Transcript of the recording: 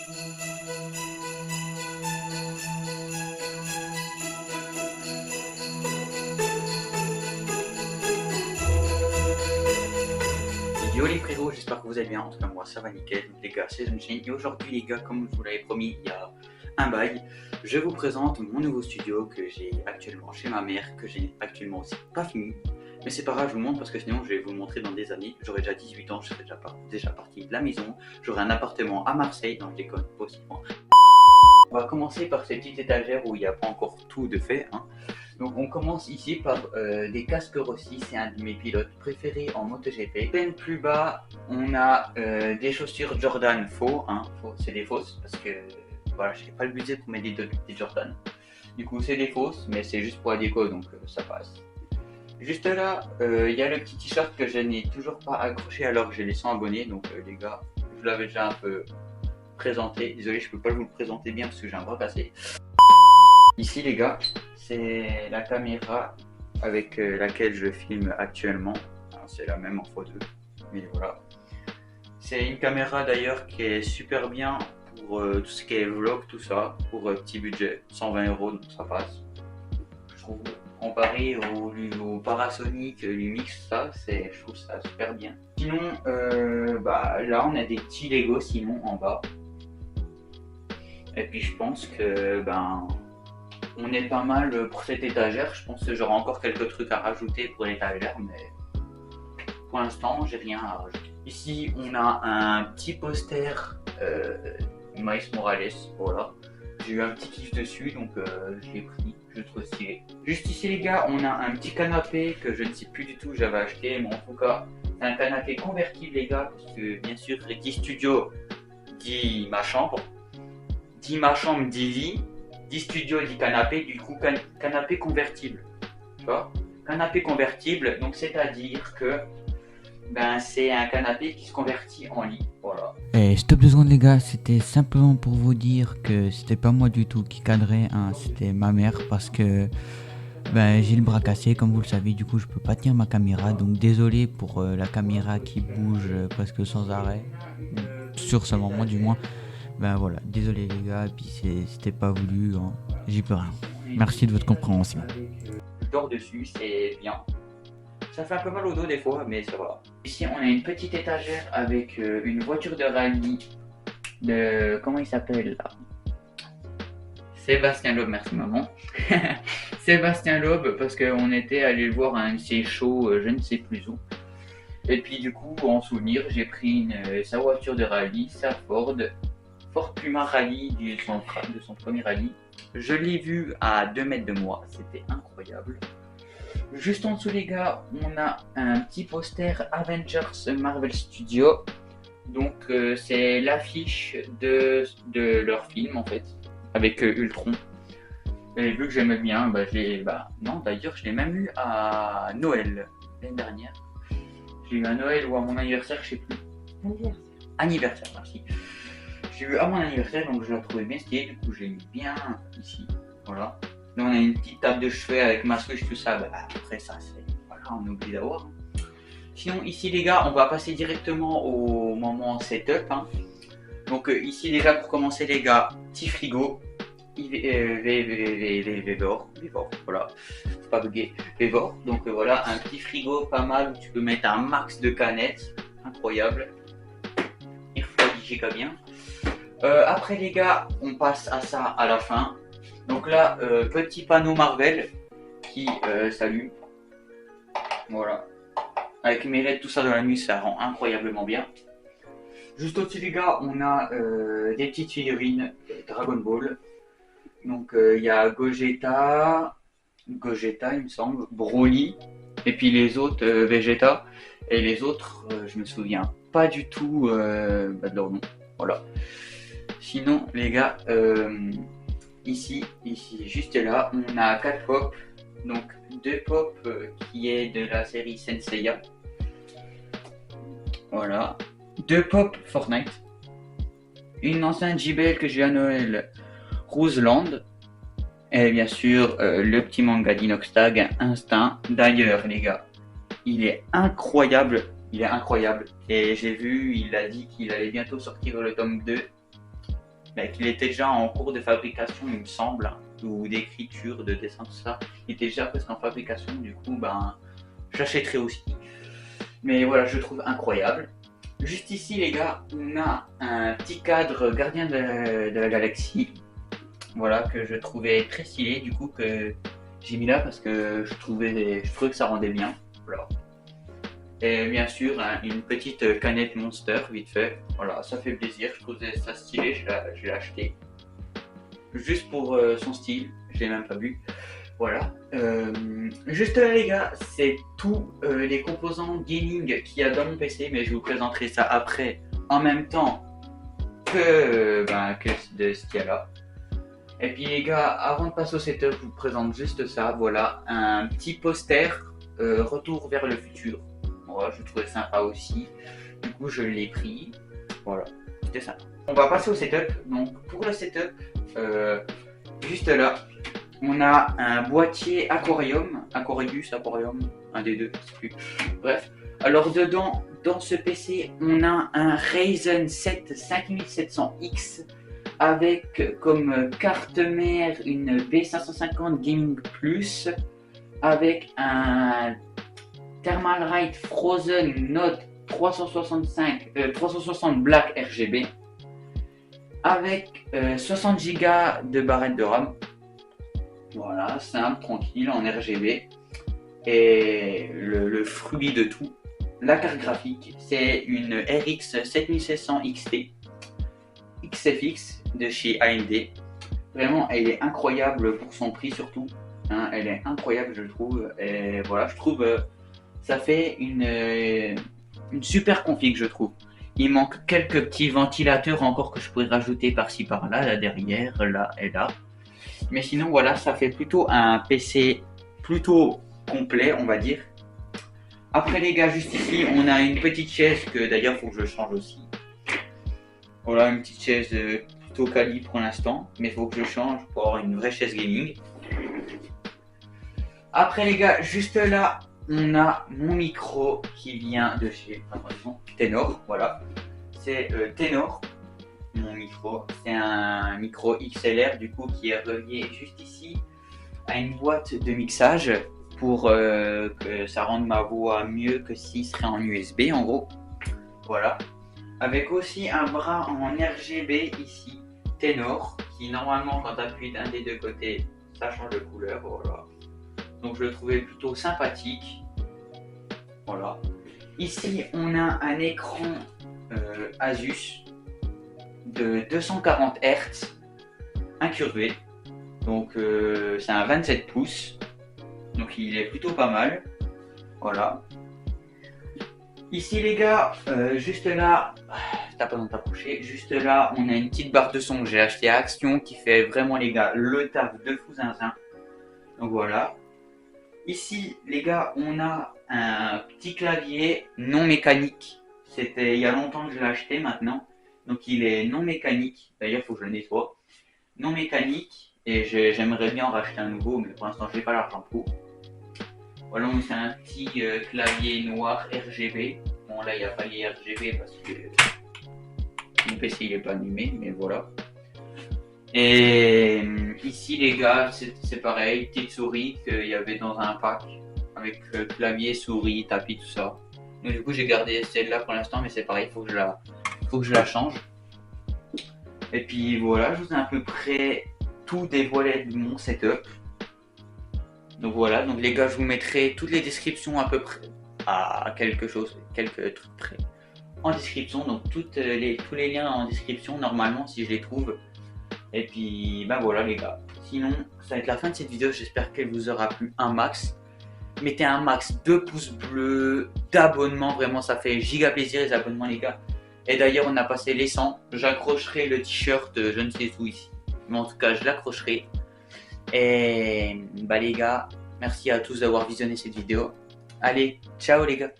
Yo les frérots, j'espère que vous allez bien, en tout cas moi ça va nickel, les gars c'est Sunshine et aujourd'hui les gars, comme je vous l'avais promis il y a un bail, je vous présente mon nouveau studio que j'ai actuellement chez ma mère, que j'ai actuellement aussi pas fini, mais c'est pas grave, je vous montre parce que sinon je vais vous le montrer dans des années, j'aurai déjà 18 ans, je serai déjà parti de la maison, j'aurai un appartement à Marseille, dans le déconne possiblement. On va commencer par ces petites étagères où il n'y a pas encore tout de fait, hein. Donc on commence ici par des casques Rossi, c'est un de mes pilotes préférés en MotoGP. Peine plus bas, on a des chaussures Jordan faux, hein, c'est des fausses parce que voilà, j'ai pas le budget pour mettre des Jordan. Du coup c'est des fausses, mais c'est juste pour la déco donc ça passe. Juste là, il y a le petit t-shirt que je n'ai toujours pas accroché alors que j'ai les 100 abonnés, donc les gars, je l'avais déjà un peu présenté. Désolé, je peux pas vous le présenter bien parce que j'ai un bras cassé. Ici les gars, c'est la caméra avec laquelle je filme actuellement. C'est la même en x2, mais voilà. C'est une caméra d'ailleurs qui est super bien pour tout ce qui est vlog, tout ça, pour petit budget, 120 €, donc ça passe. Je trouve, comparé au Parasonic Lumix, je trouve ça super bien. Sinon, là on a des petits Lego sinon en bas. Et puis je pense que on est pas mal pour cette étagère. Je pense que j'aurai encore quelques trucs à rajouter pour l'étagère, mais pour l'instant j'ai rien à rajouter. Ici on a un petit poster Miles Morales, voilà. J'ai eu un petit kiff dessus donc je l'ai pris, je le trouve stylé. Juste ici les gars, on a un petit canapé que je ne sais plus du tout où j'avais acheté, mais en tout cas c'est un canapé convertible les gars, parce que bien sûr dit studio dit ma chambre, dit lit, dit studio, dit canapé, du coup canapé convertible, tu vois, canapé convertible, donc c'est-à-dire que c'est un canapé qui se convertit en lit, voilà. Et stop 2 secondes les gars, c'était simplement pour vous dire que c'était pas moi du tout qui cadrait, hein, c'était ma mère parce que j'ai le bras cassé comme vous le savez, du coup je peux pas tenir ma caméra, donc désolé pour la caméra qui bouge presque sans arrêt, sur ce moment du moins. Voilà, désolé les gars, et puis c'était pas voulu, hein, j'y peux rien. Merci de votre compréhension. Je dors dessus, c'est bien. Ça fait un peu mal au dos des fois, mais ça va. Ici, on a une petite étagère avec une voiture de rallye de... Comment il s'appelle là? Sébastien Loeb, merci maman. Sébastien Loeb, parce qu'on était allé le voir à un de ses shows, je ne sais plus où. Et puis du coup, en souvenir, j'ai pris sa voiture de rallye, sa Ford Puma Rally de son premier rallye. Je l'ai vu à 2 mètres de moi, c'était incroyable. Juste en dessous les gars, on a un petit poster Avengers Marvel Studios. Donc c'est l'affiche de leur film en fait, avec Ultron. Et vu que j'aimais bien, non d'ailleurs je l'ai même eu à Noël l'année dernière. J'ai eu à Noël ou à mon anniversaire, je sais plus. Anniversaire, merci. J'ai eu à mon anniversaire, donc je la trouvais bien stylée, du coup j'ai mis bien ici, voilà. Là on a une petite table de chevet avec ma Switch, tout ça, après ça c'est, voilà, on oublie d'avoir. Sinon ici les gars, on va passer directement au moment setup, hein. Donc ici les gars, pour commencer les gars, petit frigo, Vevor, voilà, faut pas bugger, Vevor, donc voilà, un petit frigo pas mal où tu peux mettre un max de canettes, incroyable, il refroidit giga bien. Après les gars, on passe à ça à la fin. Donc là, petit panneau Marvel qui s'allume. Voilà. Avec mes LED, tout ça dans la nuit, ça rend incroyablement bien. Juste au-dessus les gars, on a des petites figurines Dragon Ball. Donc il y a Gogeta il me semble, Broly, et puis les autres Vegeta. Et les autres, je me souviens pas du tout de leur nom. Voilà. Sinon les gars, ici, juste là, on a 4 pop. Donc 2 pop qui est de la série Senseiya. Voilà. 2 pop Fortnite. Une enceinte JBL que j'ai eu à Noël, Roseland. Et bien sûr, le petit manga d'Inoxtag, Instinct. D'ailleurs les gars, il est incroyable. Et j'ai vu, il a dit qu'il allait bientôt sortir le tome 2. qu'il était déjà en cours de fabrication, il me semble, hein, ou d'écriture, de dessin, tout ça. Il était déjà presque en fabrication, du coup, j'achèterai aussi. Mais voilà, je trouve incroyable. Juste ici, les gars, on a un petit cadre gardien de la galaxie. Voilà, que je trouvais très stylé, du coup, que j'ai mis là parce que je trouvais que ça rendait bien. Voilà. Et bien sûr, hein, une petite canette Monster, vite fait. Voilà, ça fait plaisir, je trouvais ça stylé, je l'ai acheté. Juste pour son style, je l'ai même pas vu. Voilà. Juste là, les gars, c'est tous les composants gaming qu'il y a dans mon PC, mais je vous présenterai ça après, en même temps que de ce qu'il y a là. Et puis les gars, avant de passer au setup, je vous présente juste ça. Voilà, un petit poster Retour vers le futur. Voilà, je trouvais sympa aussi. Du coup, je l'ai pris. Voilà, c'était ça. On va passer au setup. Donc, pour le setup, juste là, on a un boîtier Aquarium, Aquarium, un des deux, je sais plus. Bref. Alors dedans, dans ce PC, on a un Ryzen 7 5700X avec comme carte mère une B550 Gaming Plus avec un Thermalright Frozen Note 360 Black RGB avec 60 Go de barrette de RAM. Voilà, simple, tranquille, en RGB. Et le fruit de tout, la carte graphique, c'est une RX 7600 XT XFX de chez AMD. Vraiment, elle est incroyable pour son prix surtout. Hein, elle est incroyable, je trouve. Et voilà, je trouve ça fait une super config, je trouve. Il manque quelques petits ventilateurs encore que je pourrais rajouter par-ci par-là, là derrière, là et là. Mais sinon, voilà, ça fait plutôt un PC plutôt complet, on va dire. Après les gars, juste ici, on a une petite chaise que d'ailleurs, il faut que je change aussi. Voilà, une petite chaise plutôt quali pour l'instant, mais il faut que je change pour avoir une vraie chaise gaming. Après les gars, juste là, on a mon micro qui vient de chez Tenor. Voilà, c'est Tenor, mon micro. C'est un micro XLR du coup qui est relié juste ici à une boîte de mixage pour que ça rende ma voix mieux que s'il serait en USB en gros. Voilà. Avec aussi un bras en RGB ici, Tenor, qui normalement quand tu appuies d'un des deux côtés, ça change de couleur. Voilà. Donc je le trouvais plutôt sympathique. Voilà. Ici on a un écran Asus de 240 Hz incurvé. Donc c'est un 27 pouces. Donc il est plutôt pas mal. Voilà. Ici les gars, juste là, t'as pas besoin de t'approcher, juste là on a une petite barre de son que j'ai acheté à Action qui fait vraiment les gars le taf de fou zinzin. Donc voilà. Ici les gars on a un petit clavier non mécanique. C'était il y a longtemps que je l'ai acheté maintenant. Donc il est non mécanique, d'ailleurs il faut que je le nettoie. Non mécanique et j'aimerais bien en racheter un nouveau mais pour l'instant j'ai pas l'argent pour. Voilà, c'est un petit clavier noir RGB. Bon, là, il n'y a pas les RGB parce que mon PC il est pas allumé, mais voilà. Et ici, les gars, c'est pareil, petite souris qu'il y avait dans un pack avec clavier, souris, tapis, tout ça. Donc, du coup, j'ai gardé celle-là pour l'instant, mais c'est pareil, il faut que je la change. Et puis voilà, je vous ai à peu près tout dévoilé de mon setup. Donc voilà, donc les gars, je vous mettrai toutes les descriptions à peu près à quelques trucs près en description. Donc tous les liens en description normalement si je les trouve. Et puis voilà les gars. Sinon, ça va être la fin de cette vidéo. J'espère qu'elle vous aura plu un max. Mettez un max de pouces bleus, d'abonnements. Vraiment, ça fait giga plaisir les abonnements les gars. Et d'ailleurs, on a passé les 100. J'accrocherai le t-shirt, je ne sais où ici. Mais en tout cas, je l'accrocherai. Et les gars, merci à tous d'avoir visionné cette vidéo. Allez, ciao les gars.